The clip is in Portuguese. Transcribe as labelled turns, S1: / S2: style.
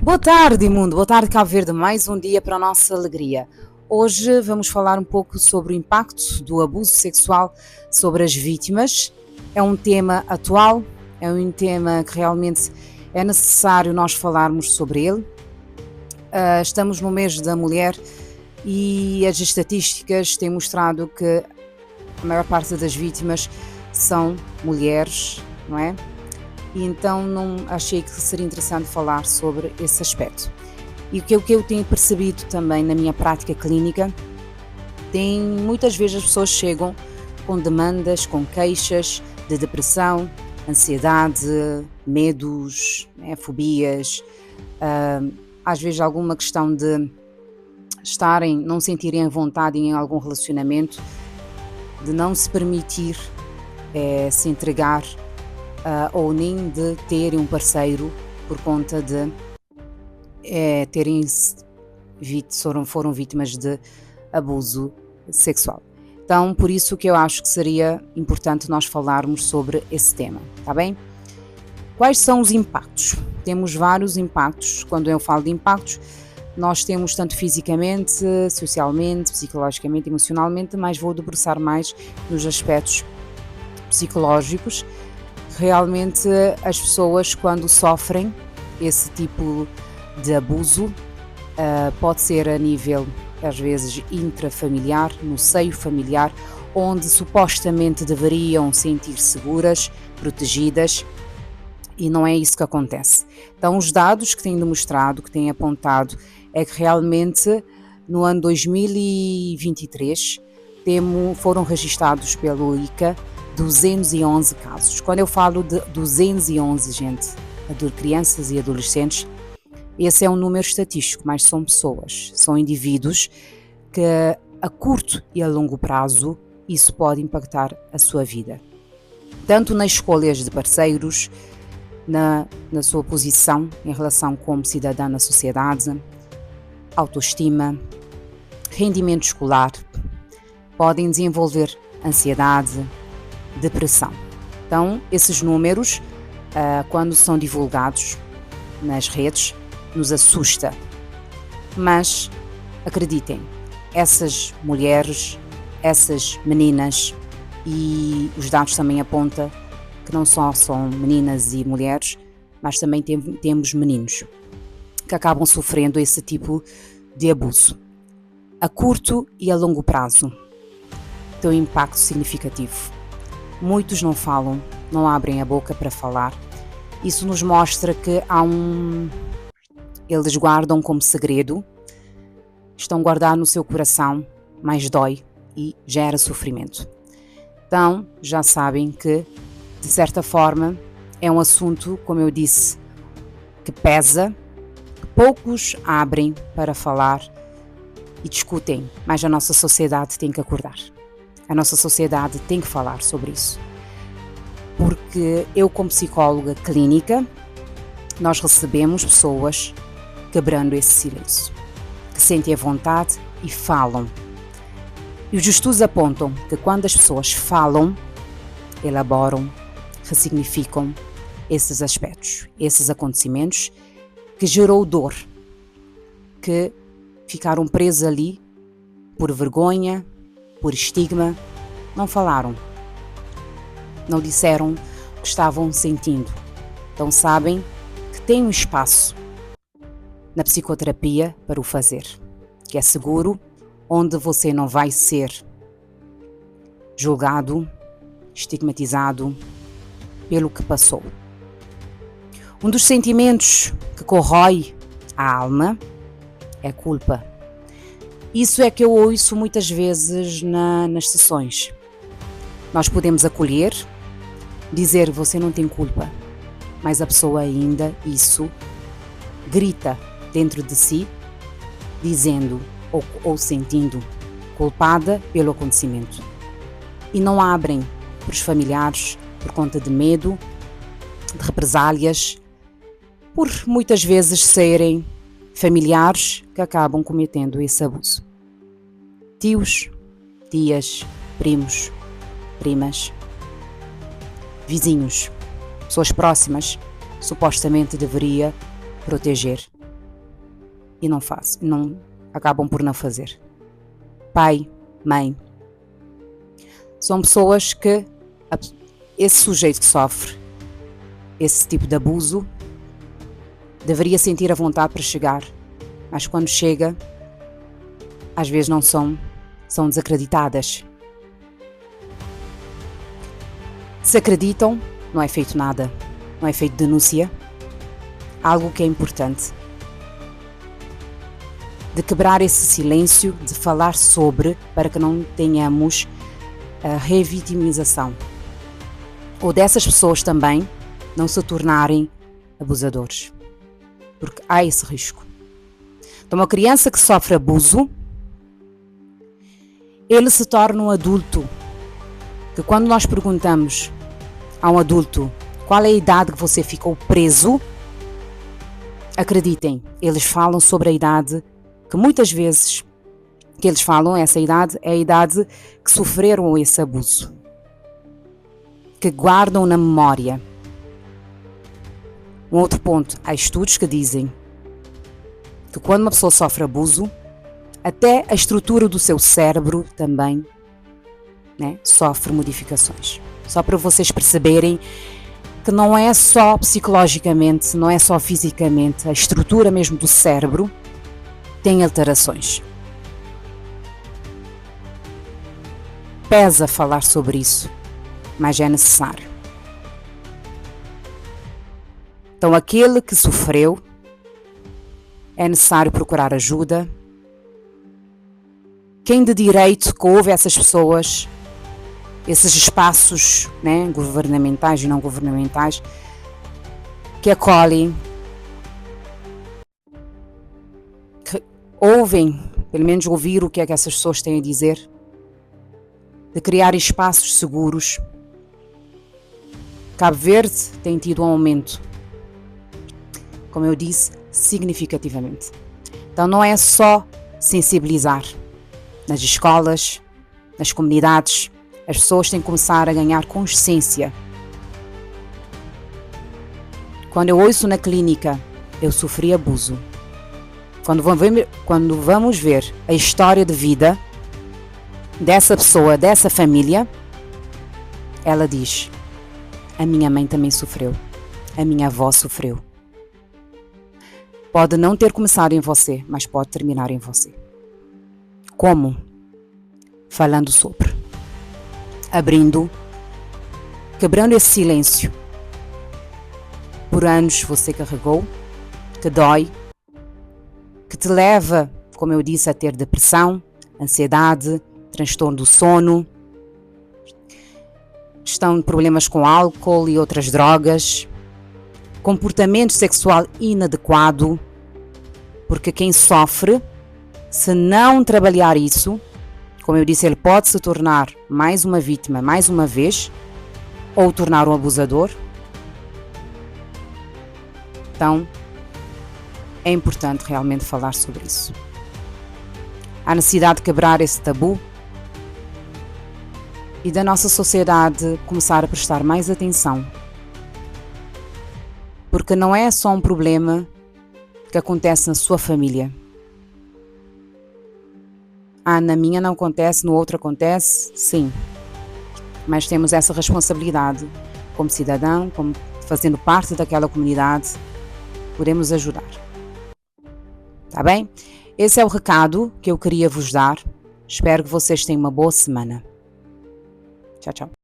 S1: Boa tarde, mundo. Boa tarde, Cabo Verde. Mais um dia para a nossa alegria. Hoje vamos falar um pouco sobre o impacto do abuso sexual sobre as vítimas. É um tema atual, é um tema que realmente é necessário nós falarmos sobre ele. Estamos no mês da mulher e as estatísticas têm mostrado que a maior parte das vítimas são mulheres, não é? E então achei que seria interessante falar sobre esse aspecto. E o que eu tenho percebido também na minha prática clínica, muitas vezes as pessoas chegam com demandas, com queixas de depressão, ansiedade, medos, fobias, às vezes alguma questão de não sentirem a vontade em algum relacionamento, de não se permitir se entregar ou nem de terem um parceiro por conta de foram vítimas de abuso sexual. Então, por isso que eu acho que seria importante nós falarmos sobre esse tema, tá bem? Quais são os impactos? Temos vários impactos. Quando eu falo de impactos, nós temos tanto fisicamente, socialmente, psicologicamente, emocionalmente, mas vou debruçar mais nos aspectos psicológicos. Realmente as pessoas, quando sofrem esse tipo de abuso, pode ser a nível, às vezes, intrafamiliar, no seio familiar, onde supostamente deveriam sentir seguras, protegidas, e não é isso que acontece. Então, os dados que têm demonstrado, que têm apontado, é que realmente no ano 2023 foram registados pelo ICA 211 casos. Quando eu falo de 211, gente, de crianças e adolescentes, esse é um número estatístico, mas são pessoas, são indivíduos que a curto e a longo prazo isso pode impactar a sua vida. Tanto nas escolhas de parceiros, na sua posição em relação como cidadã na sociedade, autoestima, rendimento escolar, podem desenvolver ansiedade, depressão. Então, esses números, quando são divulgados nas redes, nos assusta. Mas, acreditem, essas mulheres, essas meninas, e os dados também apontam que não só são meninas e mulheres, mas também temos meninos que acabam sofrendo esse tipo de abuso. A curto e a longo prazo tem um impacto significativo. Muitos não falam, não abrem a boca para falar. Isso nos mostra que eles guardam como segredo, estão guardados no seu coração, mas dói e gera sofrimento. Então, já sabem que, de certa forma, é um assunto, como eu disse, que pesa, que poucos abrem para falar e discutem, mas a nossa sociedade tem que acordar. A nossa sociedade tem que falar sobre isso. Porque eu, como psicóloga clínica, nós recebemos pessoas quebrando esse silêncio, que sentem a vontade e falam. E os estudos apontam que quando as pessoas falam, elaboram, ressignificam esses aspectos, esses acontecimentos que gerou dor, que ficaram presos ali por vergonha, por estigma, não falaram, não disseram o que estavam sentindo. Então sabem que tem um espaço na psicoterapia para o fazer, que é seguro, onde você não vai ser julgado, estigmatizado pelo que passou. Um dos sentimentos que corrói a alma é culpa. Isso é que eu ouço muitas vezes nas sessões. Nós podemos acolher, dizer você não tem culpa, mas a pessoa ainda isso grita dentro de si, dizendo ou sentindo culpada pelo acontecimento. E não abrem para os familiares por conta de medo, de represálias, por muitas vezes serem familiares que acabam cometendo esse abuso. Tios, tias, primos, primas, vizinhos, pessoas próximas, supostamente deveria proteger, e não acabam por não fazer. Pai, mãe, são pessoas que esse sujeito que sofre esse tipo de abuso deveria sentir a vontade para chegar, mas quando chega, às vezes não são desacreditadas. Se acreditam, não é feito nada, não é feito denúncia. Algo que é importante, de quebrar esse silêncio, de falar sobre, para que não tenhamos a revitimização, ou dessas pessoas também não se tornarem abusadores, porque há esse risco. Então, uma criança que sofre abuso, ele se torna um adulto, que quando nós perguntamos a um adulto qual é a idade que você ficou preso, acreditem, eles falam sobre a idade que muitas vezes que eles falam, essa idade é a idade que sofreram esse abuso, que guardam na memória. Um outro ponto, há estudos que dizem que quando uma pessoa sofre abuso, até a estrutura do seu cérebro também, né, sofre modificações. Só para vocês perceberem que não é só psicologicamente, não é só fisicamente, a estrutura mesmo do cérebro tem alterações. Pesa falar sobre isso, mas é necessário. Então, aquele que sofreu, é necessário procurar ajuda. Quem de direito que ouve essas pessoas, esses espaços, né, governamentais e não governamentais, que acolhem, que ouvem, pelo menos ouvir o que é que essas pessoas têm a dizer, de criar espaços seguros. Cabo Verde tem tido um aumento, como eu disse, significativamente. Então não é só sensibilizar nas escolas, nas comunidades, as pessoas têm que começar a ganhar consciência. Quando eu ouço na clínica, eu sofri abuso. Quando vamos ver a história de vida dessa pessoa, dessa família, ela diz: a minha mãe também sofreu, a minha avó sofreu. Pode não ter começado em você, mas pode terminar em você. Como? Falando sobre. Quebrando esse silêncio. Por anos você carregou, que dói, que te leva, como eu disse, a ter depressão, ansiedade, transtorno do sono, questão de problemas com álcool e outras drogas, comportamento sexual inadequado, porque quem sofre, se não trabalhar isso, como eu disse, ele pode se tornar mais uma vítima, mais uma vez, ou tornar um abusador. Então, é importante realmente falar sobre isso. Há necessidade de quebrar esse tabu e da nossa sociedade começar a prestar mais atenção. Porque não é só um problema que acontece na sua família. Na minha não acontece, no outro acontece, sim. Mas temos essa responsabilidade como cidadão, como fazendo parte daquela comunidade, podemos ajudar. Tá bem? Esse é o recado que eu queria vos dar. Espero que vocês tenham uma boa semana. Tchau, tchau.